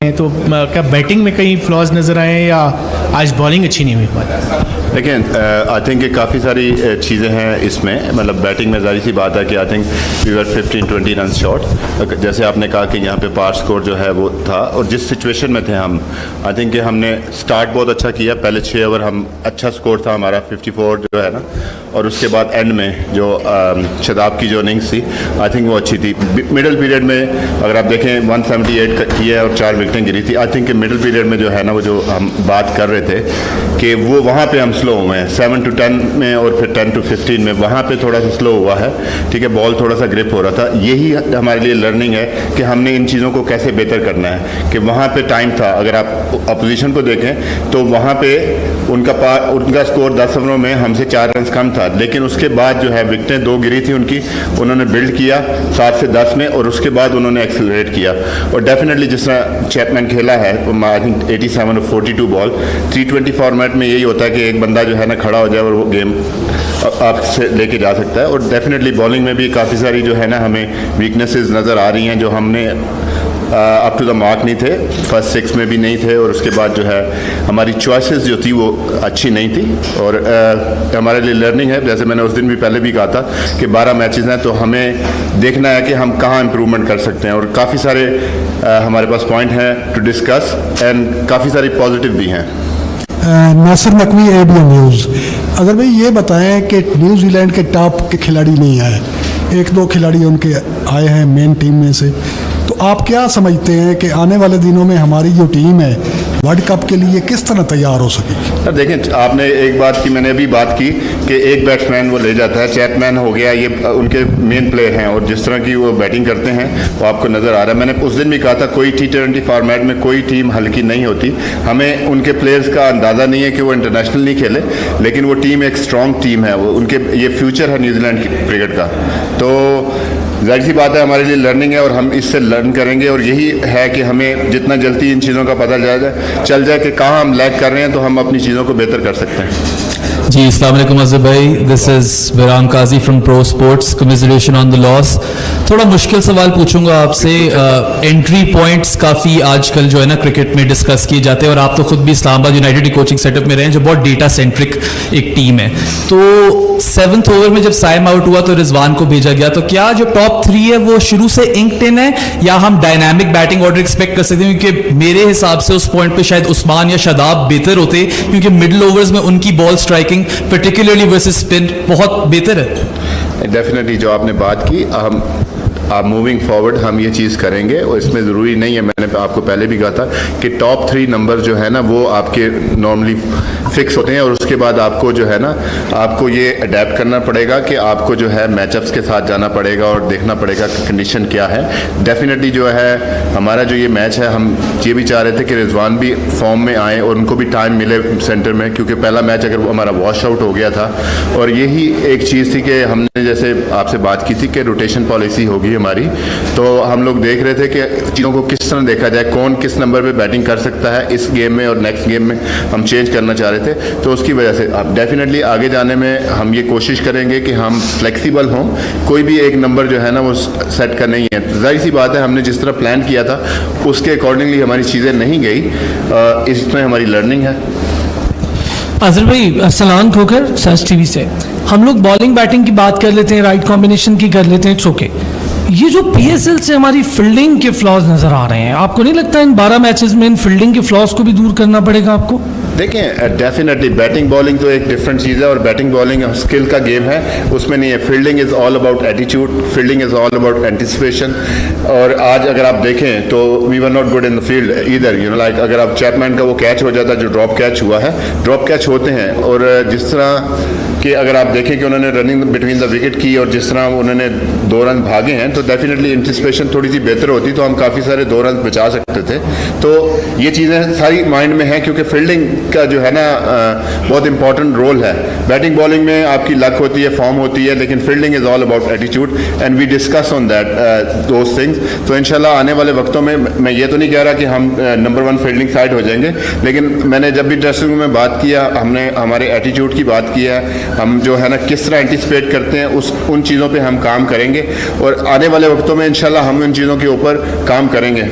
तो क्या बैटिंग में कहीं फ्लॉज नज़र आए या आज बॉलिंग अच्छी नहीं हुई हमारी? देखिए आई थिंक काफ़ी सारी चीज़ें हैं इसमें, मतलब बैटिंग में ज़ाहिर सी बात है कि I think we were 15-20 run short. जैसे आपने कहा कि यहाँ पे पार स्कोर जो है वो था, और जिस सिचुएशन में थे हम, आई थिंक कि हमने स्टार्ट बहुत अच्छा किया। पहले 6 ओवर हम अच्छा स्कोर था हमारा 54 जो है ना, और उसके बाद एंड में जो शदाब की जो इनिंग्स थी आई थिंक वो अच्छी थी। मिडिल पीरियड में अगर आप देखें 178 किए और 4 विकेटें गिरी थी। आई थिंक कि मिडिल पीरियड में जो है ना, वो जो हम बात कर रहे थे कि वो वहाँ पे हम स्लो हुए हैं 7 to 10 में, और फिर 10 to 15 में वहाँ पे थोड़ा सा स्लो हुआ है। ठीक है, बॉल थोड़ा सा ग्रिप हो रहा था। यही हमारे लिए लर्निंग है कि हमने इन चीज़ों को कैसे बेहतर करना है। कि वहाँ पे टाइम था, अगर आप अपोजिशन को देखें तो वहाँ पे उनका स्कोर 10 ओवरों में हमसे 4 रन कम था, लेकिन उसके बाद जो है विकेटें 2 गिरी थी उनकी, उन्होंने बिल्ड किया 7 से 10 में, और उसके बाद उन्होंने एक्सेलरेट किया। और डेफिनेटली जिस तरह चैपमैन खेला है, आई थिंक 87 और 42 बॉल, 320 फॉर्मेट में यही होता है कि एक बंदा जो है ना खड़ा हो जाए और वो गेम आपसे लेके जा सकता है। और डेफिनेटली बॉलिंग में भी काफ़ी सारी जो है ना हमें वीकनेसेस नज़र आ रही हैं, जो हमने अप टू द मार्क नहीं थे, फर्स्ट 6 में भी नहीं थे, और उसके बाद जो है हमारी चॉइसेस जो थी वो अच्छी नहीं थी। और हमारे लिए लर्निंग है, जैसे मैंने उस दिन भी पहले भी कहा था कि 12 मैचेस हैं, तो हमें देखना है कि हम कहाँ इम्प्रूवमेंट कर सकते हैं। और काफ़ी सारे हमारे पास पॉइंट हैं टू डिस्कस, एंड काफ़ी सारी पॉजिटिव भी हैं। Nasir Naqvi, ABN news. अगर भाई ये बताएं कि न्यूजीलैंड के टॉप के खिलाड़ी नहीं आए, 1-2 खिलाड़ी उनके आए हैं मेन टीम में से, तो आप क्या समझते हैं कि आने वाले दिनों में हमारी जो टीम है वर्ल्ड कप के लिए किस तरह तैयार हो सकेगी? सर देखें, आपने एक बात की, मैंने अभी बात की कि एक बैट्समैन वो ले जाता है, चैपमैन हो गया, ये उनके मेन प्लेयर हैं, और जिस तरह की वो बैटिंग करते हैं वो आपको नज़र आ रहा है। मैंने उस दिन भी कहा था कोई T20 फॉर्मेट में कोई टीम हल्की नहीं होती। हमें उनके प्लेयर्स का अंदाज़ा नहीं है कि वो इंटरनेशनल नहीं खेले, लेकिन वो टीम एक स्ट्रॉन्ग टीम है, वो उनके ये फ्यूचर है न्यूजीलैंड क्रिकेट का। तो जाहिर सी बात है हमारे लिए लर्निंग है, और हम इससे लर्न करेंगे, और यही है कि हमें जितना जल्दी इन चीज़ों का पता चल जाए कि कहाँ हम लैग कर रहे हैं, तो हम अपनी चीज़ों को बेहतर कर सकते हैं। जी, अस्सलाम वालेकुम अज़हर भाई, this is Biram Kazi from pro sports. Commiseration on the loss. थोड़ा मुश्किल सवाल पूछूंगा आपसे। एंट्री पॉइंट्स काफ़ी आजकल जो है ना क्रिकेट में डिस्कस किए जाते हैं, और आप तो खुद भी इस्लामाबाद यूनाइटेड की कोचिंग सेटअप में रहे हैं, जो बहुत डेटा सेंट्रिक एक टीम है। तो 7th ओवर में जब साइम आउट हुआ तो रिजवान को भेजा गया, तो क्या जो टॉप 3 है वो शुरू से इंक्ड इन है, या हम डायनामिक बैटिंग ऑर्डर एक्सपेक्ट कर सकते हैं? क्योंकि मेरे हिसाब से उस पॉइंट पे शायद उस्मान या शादाब बेहतर होते, क्योंकि मिडिल ओवर्स में उनकी ball striking particularly versus spin बहुत बेहतर है। डेफिनेटली जो आपने बात की, हम मूविंग फॉरवर्ड हम ये चीज़ करेंगे, और इसमें ज़रूरी नहीं है, मैंने आपको पहले भी कहा था कि टॉप 3 नंबर जो है ना वो आपके नॉर्मली फिक्स होते हैं, और उसके बाद आपको जो है ना आपको ये अडेप्ट करना पड़ेगा कि आपको जो है मैचअप्स के साथ जाना पड़ेगा और देखना पड़ेगा कि कंडीशन क्या है। डेफिनेटली जो है हमारा जो ये मैच है, हम ये भी चाह रहे थे कि रिजवान भी फॉर्म में आए और उनको भी टाइम मिले सेंटर में, क्योंकि पहला मैच अगर हमारा वॉश आउट हो गया था। और यही एक चीज़ थी कि हमने जैसे आपसे बात की थी कि रोटेशन पॉलिसी होगी हमारी, तो हम लोग देख रहे थे कि चीज़ों को किस तरह देखा जाए, कौन किस नंबर पे बैटिंग कर सकता है इस गेम में, और नेक्स्ट गेम में हम चेंज करना चाह रहे थे। तो उसकी वजह से अब डेफिनेटली आगे जाने में हम ये कोशिश करेंगे कि हम फ्लेक्सिबल हों, कोई भी एक नंबर जो है ना वो सेट का नहीं है। जाहिर सी बात है हमने जिस तरह प्लान किया था उसके अकॉर्डिंगली हमारी चीज़ें नहीं गई, इसमें हमारी लर्निंग है। अज़हर भाई, सलाम खोकर सर्च टीवी से। हम लोग बॉलिंग बैटिंग की बात कर लेते हैं, राइट कॉम्बिनेशन की कर लेते हैं, इट्स ओके। ये जो PSL से हमारी फील्डिंग के फ्लॉज नज़र आ रहे हैं, आपको नहीं लगता इन 12 मैचेस में इन फील्डिंग के फ्लॉज को भी दूर करना पड़ेगा आपको? देखें, डेफिनेटली बैटिंग बॉलिंग तो एक डिफरेंट चीज़ है, और बैटिंग बॉलिंग स्किल का गेम है, उसमें नहीं है। Fielding is all about attitude, fielding is all about anticipation. और आज अगर आप देखें तो we were not good in the field either, you know like अगर आप चैपमैन का वो कैच हो जाता जो ड्रॉप कैच हुआ है, ड्रॉप कैच होते हैं, और जिस तरह कि अगर आप देखें कि उन्होंने रनिंग बिटवीन द विकेट की, और जिस तरह उन्होंने 2 रन भागे हैं, तो डेफिनेटली एंटिसिपेशन थोड़ी सी बेहतर होती तो हम काफ़ी सारे 2 रन बचा सकते थे। तो ये चीज़ें सारी माइंड में हैं, क्योंकि फील्डिंग का जो है ना बहुत इंपॉर्टेंट रोल है। बैटिंग बॉलिंग में आपकी लक होती है, फॉर्म होती है, लेकिन fielding is all about attitude, and we discuss on that those things. तो इंशाल्लाह आने वाले वक्तों में, मैं ये तो नहीं कह रहा कि हम नंबर 1 फील्डिंग साइड हो जाएंगे, लेकिन मैंने जब भी ड्रेसिंग रूम में बात किया, हमने हमारे एटीट्यूड की बात की है, हम जो है ना किस तरह एंटिसिपेट करते हैं उन चीज़ों पे हम काम करेंगे, और आने वाले वक्तों में इंशाल्लाह हम उन चीज़ों के ऊपर काम करेंगे।